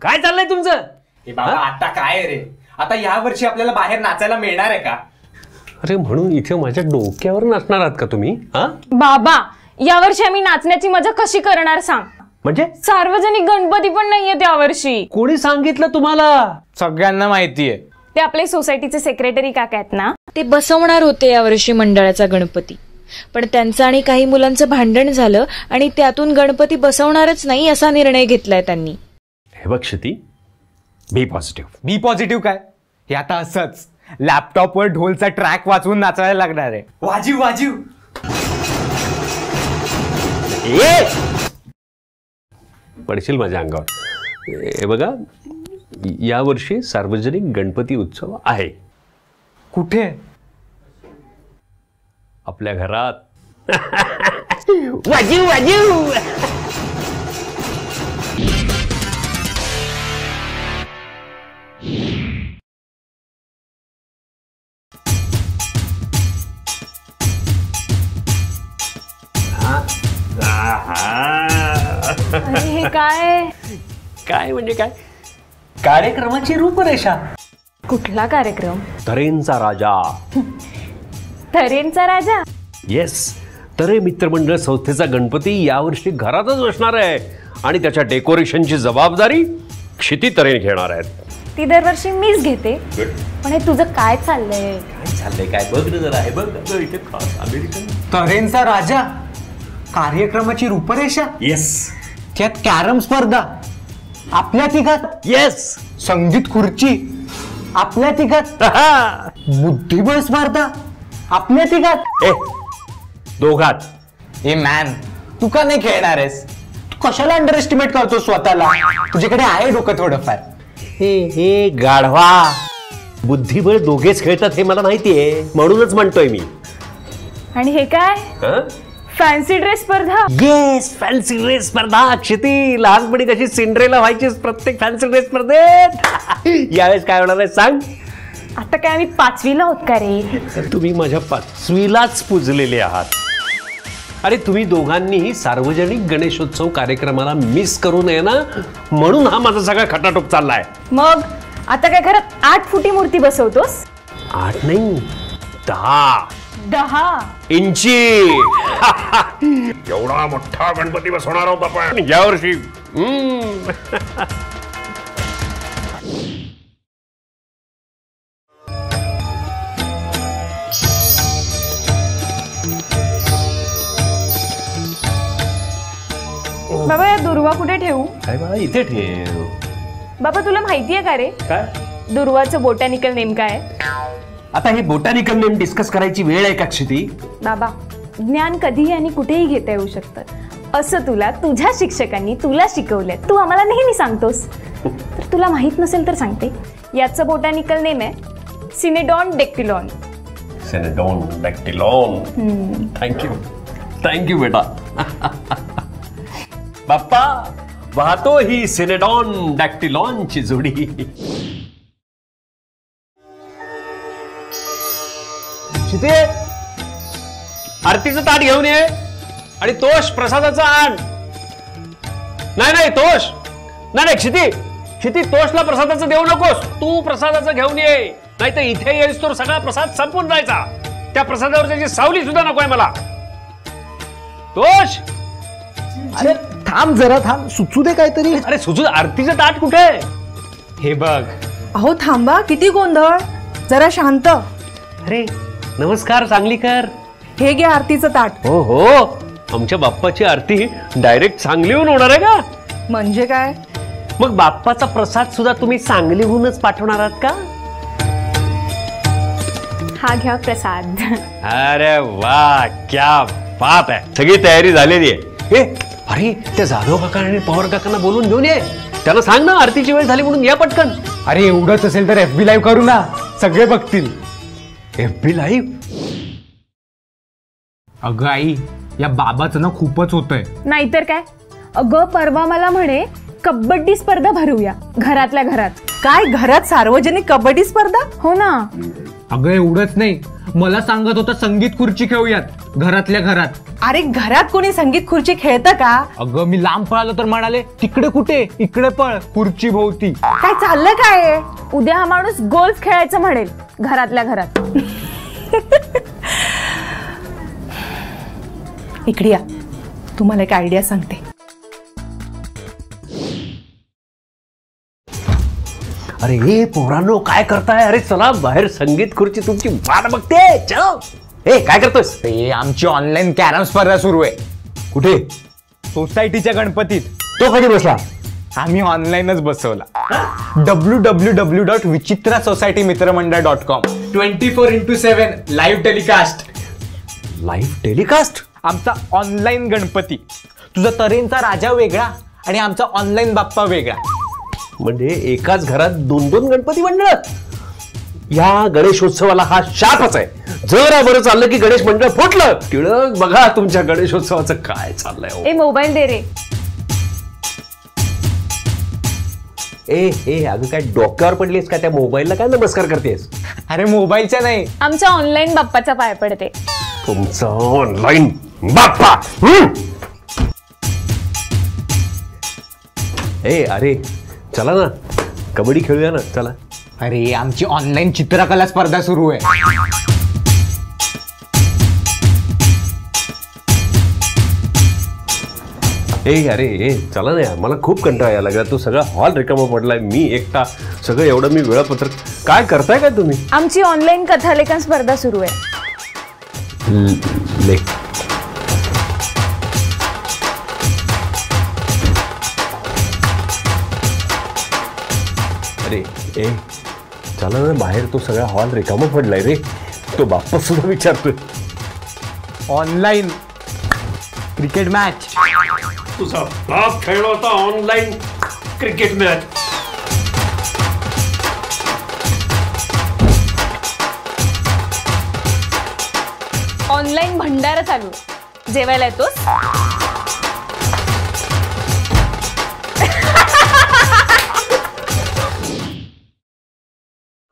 काय चाललंय तुमचं? बाबा आता काय रे, आता या वर्षी आपल्याला बाहेर नाचायला मिळणार आहे का? अरे म्हणून इथे माझ्या डोक्यावर नाचणार आहात का तुम्ही? बाबा यावर्षी आम्ही नाचण्याची मजा कशी करणार सांग? म्हणजे सार्वजनिक गणपती पण नाहीये यावर्षी. कोणी सांगितलं तुम्हाला? सगळ्यांना माहितीये. ते आपले सोसायटीचे सेक्रेटरी काका आहेत ना, ते बसवणार होते यावर्षी मंडळाचा गणपती, पण त्यांचं आणि काही मुलांचं भांडण झालं आणि त्यातून गणपती बसवणारच नाही असा निर्णय घेतलाय त्यांनी. हे बघ क्षिती, बी पॉझिटिव्ह. बी पॉझिटिव्ह काय? हे आता असंच लॅपटॉपवर ढोलचा ट्रॅक वाजवून नाचायला लागणार आहे. वाजीव वाजीव. पडशील माझ्या अंगावर. हे बघा, यावर्षी सार्वजनिक गणपती उत्सव आहे. कुठे? आपल्या घरात. वाजीव वाजीव. हे काय? काय म्हणजे काय? कार्यक्रमाची रूपरेषा. कुठला कार्यक्रम? तऱ्हेंचा राजा. तऱ्हेंचा राजा? येस, तरे मित्रमंडळ संस्थेचा गणपती यावर्षी घरातच बसणार आहे आणि त्याच्या डेकोरेशनची जबाबदारी क्षिती तऱ्हे घेणार आहेत. ती दरवर्षी मीच घेते, पण हे तुझं काय चाललंय? काय चाललंय काय बघ ना जरा. हे बघ इथे खास अमेरिकन. तऱ्हेंचा राजा, कार्यक्रमाची रूपरेषा. येस. त्यात कॅरम स्पर्धा आपल्या तिघात. येस. संगीत खुर्ची आपल्या तिघात. बुद्धिबळ स्पर्धा आपल्या तिघात. दोघात. ए मॅन, तू का नाही खेळणार आहेस? तू कशाला अंडर एस्टिमेट करतो स्वतःला? तुझ्याकडे आहे डोकं थोडंफार. हे गाढवा, बुद्धिबळ दोघेच खेळतात हे मला माहितीये, म्हणूनच म्हणतोय मी. आणि हे काय? फॅन्सी ड्रेस स्पर्धा. येस, फॅन्सी ड्रेस स्पर्धा. क्षिती, लहानपणी कशी सिंड्रेला व्हायचीच प्रत्येक फॅन्सी ड्रेस स्पर्धेत. यावेळेस काय होणार आहे सांग? आता काय आम्ही 5वीला होत का रे? तुम्ही माझ्या 5वीलाच पुजलेले आहात. अरे तुम्ही दोघांनीही सार्वजनिक गणेशोत्सव कार्यक्रमाला मिस करू नये ना, म्हणून हा माझा सगळा खटाटोप चाललाय. मग आता काय घरात 8 फुटी मूर्ती बसवतोस? 8 नाही, 10. 10 इंची. एवढा मोठा गणपती बसवणार आहोत आपण यावर्षी. बाबा या दुर्वा कुठे ठेवू? काय बाळा, इथे ठेव. बाबा तुला माहितीये का रे काय दुर्वाचं बोटॅनिकल नेम काय? आता हे बोटॅनिकल नेम डिस्कस करायची वेळ आहे का क्षिती? बाबा ज्ञान कधीही आणि कुठेही घेता येऊ शकतं असं तुला तुझ्या शिक्षकांनी तुला शिकवलंय. तू आम्हाला नेहमी सांगतोस, तर तुला माहित नसेल तर सांगते. याचं बोटॅनिकल नेम आहे सिनेडॉन डेक्टिलॉन. सिनेडॉन डेक्टिलॉन. थँक्यू बेटा. बाप्पा वाहतो ही सिनेडॉन डॅक्टिलॉनची जोडी. शिते, आरतीचं ताट घेऊन ये आणि तोष प्रसादाचा आण. नाही तोष नाही. क्षिती तोषला प्रसादाचं देऊ नकोस. तू प्रसादाचं घेऊन ये, नाही तर इथे येईस तर सगळा प्रसाद संपून जायचा. त्या प्रसादावर त्याची सावली सुद्धा नकोय मला. तोष, अरे थांब जरा, थांब, सुचू दे काहीतरी. अरे सुचू. आरतीचं ताट कुठे? हे बघ. अहो थांबा, किती गोंधळ, जरा शांत. अरे नमस्कार सांगलीकर. हे घ्या आरतीचं ताट. हो, आमच्या बाप्पाची आरती डायरेक्ट सांगलीहून होणार आहे का? म्हणजे काय? मग बाप्पाचा प्रसाद सुद्धा तुम्ही सांगलीहूनच पाठवणार आहात का? हा घ्या प्रसाद. अरे वा, क्या बात आहे. सगळी तयारी झालेली आहे. अरे त्या जाधव काका आणि पवार काकांना बोलून घेऊन ये. त्यांना सांग ना आरतीची वेळ झाली म्हणून या पटकन. अरे एवढंच असेल तर FB लाईव्ह करू ना, सगळे बघतील. FB live? अगं आई, या बाबाचं ना खूपच होतंय. नाहीतर काय. अगं परवा मला म्हणे कबड्डी स्पर्धा भरूया घरातल्या घरात. काय, घरात सार्वजनिक कबड्डी स्पर्धा? हो ना. अगं एवढंच नाही, मला सांगत होता संगीत खुर्ची खेळूयात घरातल्या घरात. अरे घरात कोणी संगीत खुर्ची खेळतं का? अगं मी लांब पळालो तर म्हणाले तिकडे कुठे, इकडे पळ खुर्ची भोवती. काय चाललं काय? उद्या हा माणूस गोल्फ खेळायचं म्हणेल घरातल्या घरात. इकडे या, तुम्हाला एक आयडिया सांगते. अरे हे पोरांनो काय करताय? अरे चला बाहेर, संगीत खुर्ची तुमची वाट बघते. चलो. ए काय करतोस? आमची ऑनलाईन कॅरम स्पर्धा सुरू आहे. कुठे? सोसायटीच्या गणपतीत. तो कधी बसला? आम्ही ऑनलाईनच बसवला. www.vichitrasocietymitramandaळ.com 24x7 live telecast. Live telecast? आमचा ऑनलाईन गणपती. तुझा तऱ्हेंचा राजा वेगळा आणि आमचा ऑनलाईन बाप्पा वेगळा. म्हणजे एकाच घरात 2-2 गणपती मंडळ? या गणेशोत्सवाला हा शापच आहे. जरा बरं चाललं की गणेश मंडळ फुटलं. टिळक बघा तुमच्या गणेशोत्सवाचं काय चाललंय. ए मोबाईल दे रे. ए अगं काय डोक्यावर पडलीस का? त्या मोबाईलला काय नमस्कार करतेस? अरे मोबाईलच्या नाही, आमच्या ऑनलाईन बाप्पाचा पाय पडते. तुमचा ऑनलाईन बाप्पा. अरे चला ना, कबड्डी खेळूया ना, चला. अरे आमची ऑनलाईन चित्रकला स्पर्धा सुरू आहे. अरे चला ना यार, मला खूप कंटाळा यायला लागला. तू सगळा हॉल रिकामा पडलाय, मी एकटा सगळं एवढं मी वेळापत्रक. काय करताय काय तुम्ही? आमची ऑनलाईन कथालेखन स्पर्धा सुरू आहे. लेख. अरे चला ना बाहेर, तो सगळा हॉल रिकामा पडलाय रे. तो बाप्पा सुद्धा विचारतोय. Online cricket match. तुझा बाप खेळला होता online cricket match. Online Bhandara चालू. जेवायला येतोस?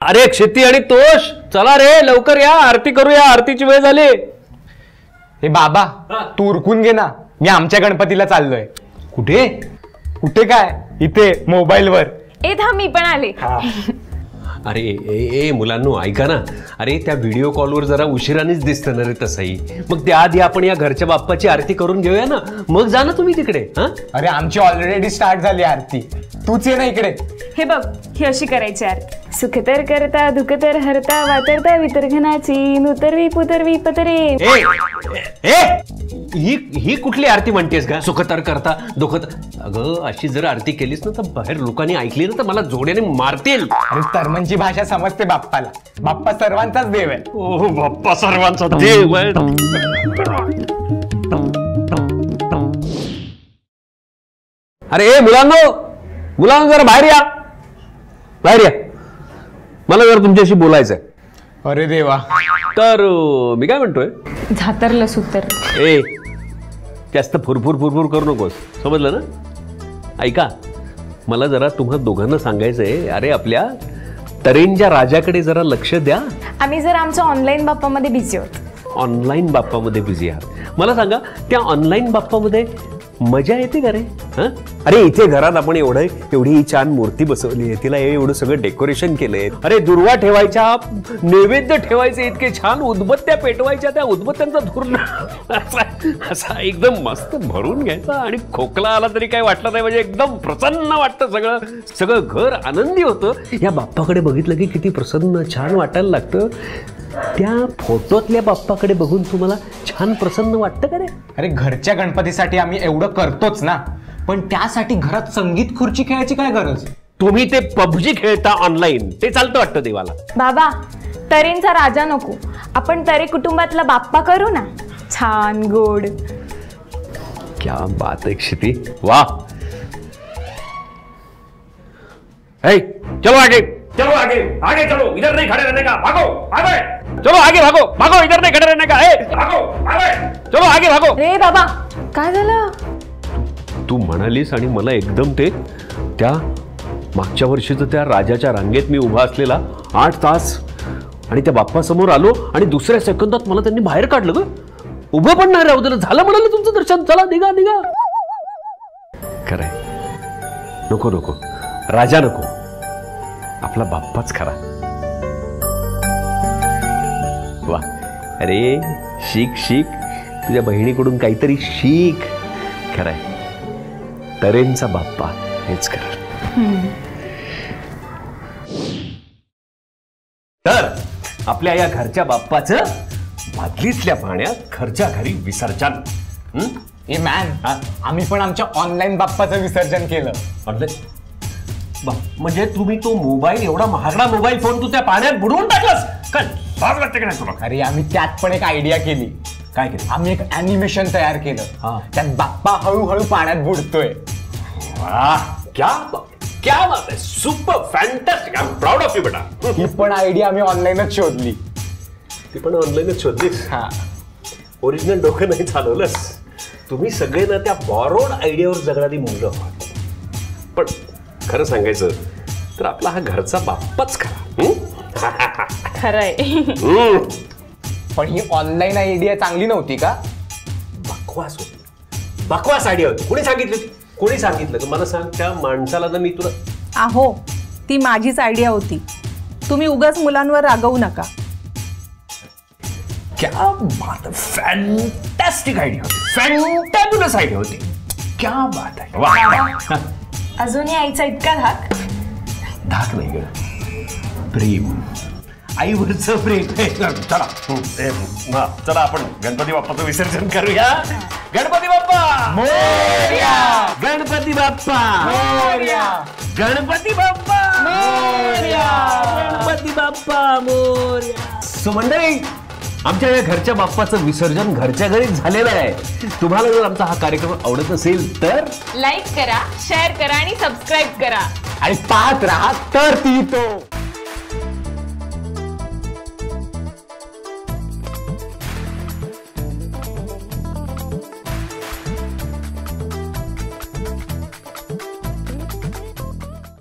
अरे क्षिती आणि तोष, चला रे लवकर या, आरती करूया. आरतीची वेळ झाली. हे बाबा तू उरकून घे ना, मी आमच्या गणपतीला चाललोय. कुठे? कुठे काय, इथे मोबाईलवर. ए थांब, मी पण आले. अरे मुलांनो ऐका ना. अरे त्या व्हिडिओ कॉलवर जरा उशिरानेच दिसतं ना रे तसंही. मग त्याआधी आपण या घरच्या बाप्पाची आरती करून घेऊया ना, मग जा ना तुम्ही तिकडे. अरे आमची ऑलरेडी स्टार्ट झाली आरती, तूच ये ना इकडे. हे बघ, ही अशी करायची आरती. सुखतर करता दुखतर हरता वातरता वितर्घनाची नुतरवी पुतरवी पतरे. ही कुठली आरती म्हणतेस का? सुखतर करता दुखत. अगं अशी जर आरती केलीस ना तर बाहेर लोकांनी ऐकली ना तर मला जोड्याने मारतील. अरे तर्मनची भाषा समजते बाप्पाला. बाप्पा सर्वांचाच देव आहे. ओ बाप्पा सर्वांचा देव आहे. अरे मुलांनो जरा बाहेर या, बाहेर या. मला जर तुमच्याशी बोलायचंय. अरे देवा. तर मी काय म्हणतोय, झातरलं सुतर. जास्त फुरफुर करू नकोस, समजलं ना? ऐका, मला जरा तुम्हा दोघांना सांगायचंय. अरे आपल्या तऱ्हेंच्या राजाकडे जरा लक्ष द्या. आम्ही जर आमच्या ऑनलाईन बाप्पामध्ये बिझी आहोत. ऑनलाईन बाप्पामध्ये बिझी आहात. मला सांगा, त्या ऑनलाईन बाप्पामध्ये मजा येते का रे? अरे इथे घरात आपण एवढी छान मूर्ती बसवली आहे, तिला एवढं सगळं डेकोरेशन केलंय. अरे दुर्वा ठेवायच्या, नैवेद्य ठेवायचे, इतके छान उदबत्त्या पेटवायच्या, त्या उदबत्त्यांचा धूर असा एकदम मस्त भरून घ्यायचा. आणि खोकला आला तरी काय वाटलं नाही, म्हणजे एकदम प्रसन्न वाटतं. सगळं घर आनंदी होतं. या बाप्पाकडे बघितलं की किती प्रसन्न छान वाटायला लागतं. त्या फोटोतल्या बाप्पाकडे बघून तुम्हाला छान प्रसन्न वाटतं का रे? अरे घरच्या गणपतीसाठी आम्ही एवढं करतोच ना, पण त्यासाठी घरात संगीत खुर्ची खेळायची काय गरज? तुम्ही ते पबजी खेळता ऑनलाईन, ते चालतं वाटतं देवाला. बाबा तऱ्हेंचा राजा नको, आपण तरे कुटुंबातला बाप्पा करू ना, छान गोड. क्या बात है क्षिती, वाह. चलो आगे चलो, आगे चलो, इधर नहीं खड़े रहने का, भागो आगे. चलो आगे भागो, इधर नहीं खड़े रहने का. भागो आगे, चलो आगे भागो. रे बाबा काय झालं? तू म्हणालीस आणि मला एकदम ते त्या मागच्या वर्षीचं त्या राजाच्या रांगेत मी उभा असलेला 8 तास आणि त्या बाप्पासमोर आलो आणि दुसऱ्या सेकंदात मला त्यांनी बाहेर काढलं ग. उभं पण नाही राहू दिलं. झालं म्हणाले तुमचं दर्शन, चला निघा निघा. खरंय, नको नको राजा नको, आपला बाप्पाच खरा. वा, अरे शिक शिक, तुझ्या बहिणीकडून काहीतरी शिक. खरंय, तरेंचा बाप्पा हेच खरं. तर आपल्या या घरच्या बाप्पाचं बादलीतल्या पाण्यात घरच्या घरी विसर्जन. ए मॅन, आम्ही पण आमच्या ऑनलाईन बाप्पाचं विसर्जन केलं. म्हणजे तुम्ही तो मोबाईल, एवढा महागडा मोबाईल फोन तू त्या पाण्यात बुडवून टाकलास? काय लाज वाटते का नाही तुला? अरे आम्ही त्यात पण एक आयडिया केली. काय केलं? आम्ही एक अॅनिमेशन तयार केलं. त्यात बाप्पा हळूहळू पाण्यात बुडतोय. क्या बात आहे, super fantastic, I am proud of you बेटा. ही पण आयडिया आम्ही ऑनलाईनच शोधली. ती पण ऑनलाईनच शोधलीस? हा, ओरिजिनल डोकं नाही चालवलंस तुम्ही. सगळे ना त्या बॉरोड आयडियावर जगणारी मुलं आहात. पण खरं सांगायचं तर आपला हा घरचा बाप्पाच खरा. खरंय. पण ही ऑनलाईन आयडिया चांगली नव्हती का? बकवास होती, बकवास आयडिया होती. कोणी सांगितलं? कोणी सांगितलं? मला सांग, त्या माणसाला ना मी तुला. आहो, ती माझीच आयडिया होती. तुम्ही उगाच मुलांवर रागवू नका. क्या बात, फॅन्टॅस्टिक आयडिया होती, फॅन्टॅब्युलस आयडिया होती. क्या बात आहे. वा, अजूनही आईचा इतका धाक? धाक नाही ग, प्रेम, आईवरचं प्रेम. चला चला आपण गणपती बाप्पाचं विसर्जन करूया. गणपती बाप्पा मोरया, गणपती बाप्पा मोरया, गणपती बाप्पा मोरया, गणपती बाप्पा मोरया. सो मंडळी, आमच्या या घरच्या बाप्पाचं विसर्जन घरच्या घरीच झालेलं आहे. तुम्हाला जर आमचा हा कार्यक्रम आवडत असेल तर लाईक करा, शेअर करा आणि सबस्क्राईब करा. आणि पाहत राहा तर ती तो.